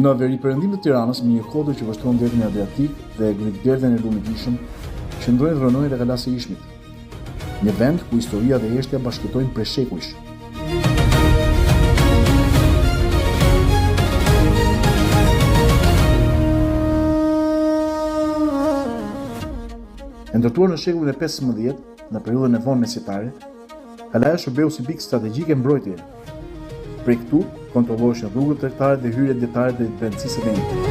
Në veriperëndim të Tiranës, me një kodër që vështron detin e Adriatik dhe Grikderdhen e Lumit Ishëm, qëndrojnë rrënojnë dhe Kalasi i Ishmit, një vend ku historia dhe jeshtja bashkëtojnë prej shekujsh. E ndërtuar në shekullin e 15, në periudhën e vonë mesjetare, kalaja shërbeu si pikë strategjike mbrojtjeje. Prej këtu kontrolloheshin rrugët tregtare dhe hyrjet dietare të vendësisë së vendit.